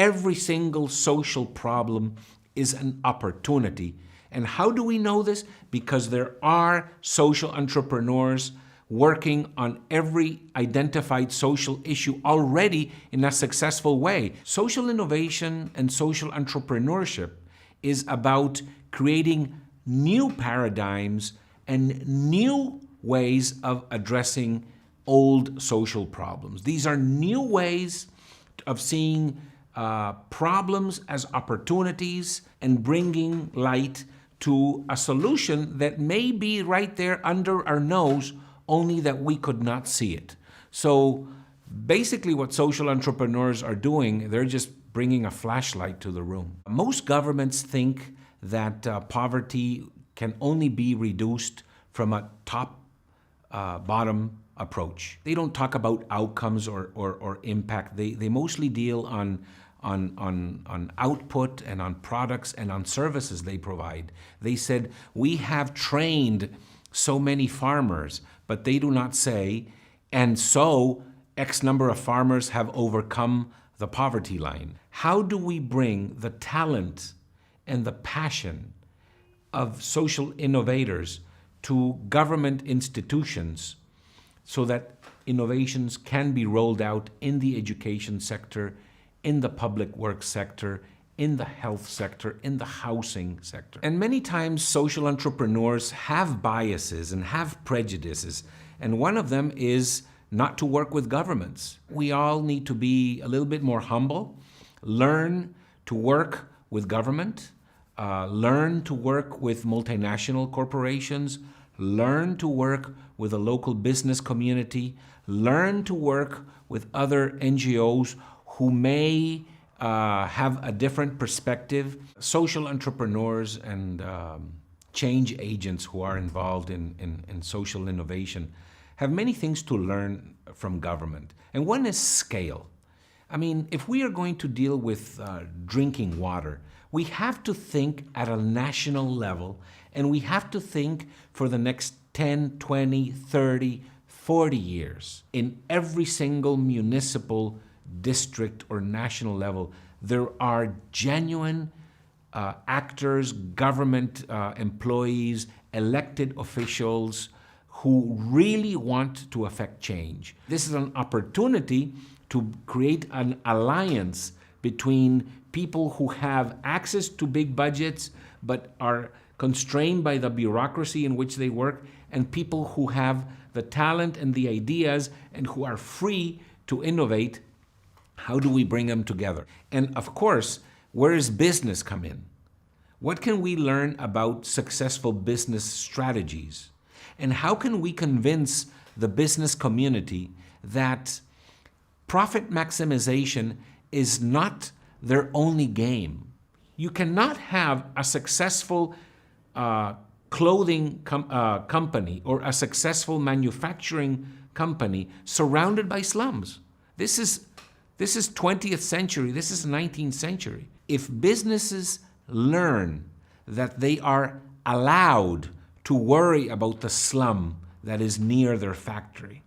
Every single social problem is an opportunity. And how do we know this? Because there are social entrepreneurs working on every identified social issue already in a successful way. Social innovation and social entrepreneurship is about creating new paradigms and new ways of addressing old social problems. These are new ways of seeing problems as opportunities and bringing light to a solution that may be right there under our nose, only that we could not see it. So basically what social entrepreneurs are doing, they're just bringing a flashlight to the room. Most governments think that poverty can only be reduced from a top-bottom approach. They don't talk about outcomes or impact. They mostly deal on output and on products and on services they provide. They said, we have trained so many farmers, but they do not say, and so X number of farmers have overcome the poverty line. How do we bring the talent and the passion of social innovators to government institutions so that innovations can be rolled out in the education sector, in the public works sector, in the health sector, in the housing sector? And many times social entrepreneurs have biases and have prejudices, and one of them is not to work with governments. We all need to be a little bit more humble, learn to work with government, learn to work with multinational corporations, learn to work with a local business community, learn to work with other NGOs who may have a different perspective. Social entrepreneurs and change agents who are involved in social innovation have many things to learn from government. And one is scale. I mean, if we are going to deal with drinking water, we have to think at a national level, and we have to think for the next 10, 20, 30, 40 years. In every single municipal district or national level, there are genuine actors, government employees, elected officials who really want to affect change. This is an opportunity to create an alliance between people who have access to big budgets but are constrained by the bureaucracy in which they work, and people who have the talent and the ideas and who are free to innovate. How do we bring them together? And of course, where does business come in? What can we learn about successful business strategies? And how can we convince the business community that profit maximization is not their only game? You cannot have a successful clothing company or a successful manufacturing company surrounded by slums. This is 20th century, this is 19th century. If businesses learn that they are allowed to worry about the slum that is near their factory,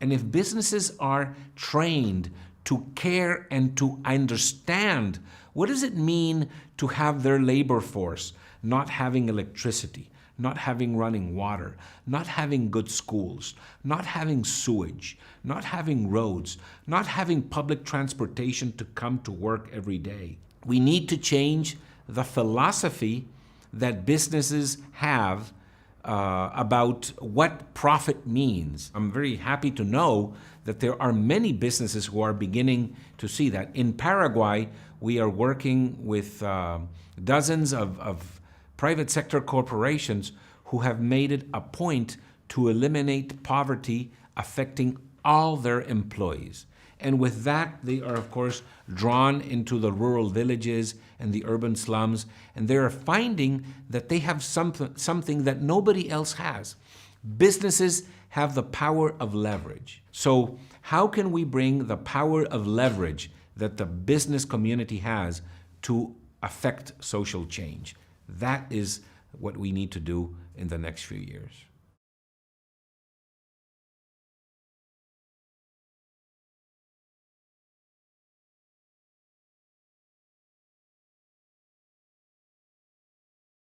and if businesses are trained to care and to understand what does it mean to have their labor force not having electricity, not having running water, not having good schools, not having sewage, not having roads, not having public transportation to come to work every day. We need to change the philosophy that businesses have about what profit means. I'm very happy to know that there are many businesses who are beginning to see that. In Paraguay, we are working with dozens of private sector corporations who have made it a point to eliminate poverty affecting all their employees. And with that, they are, of course, drawn into the rural villages and the urban slums, and they are finding that they have something that nobody else has. Businesses have the power of leverage. So how can we bring the power of leverage that the business community has to affect social change? That is what we need to do in the next few years.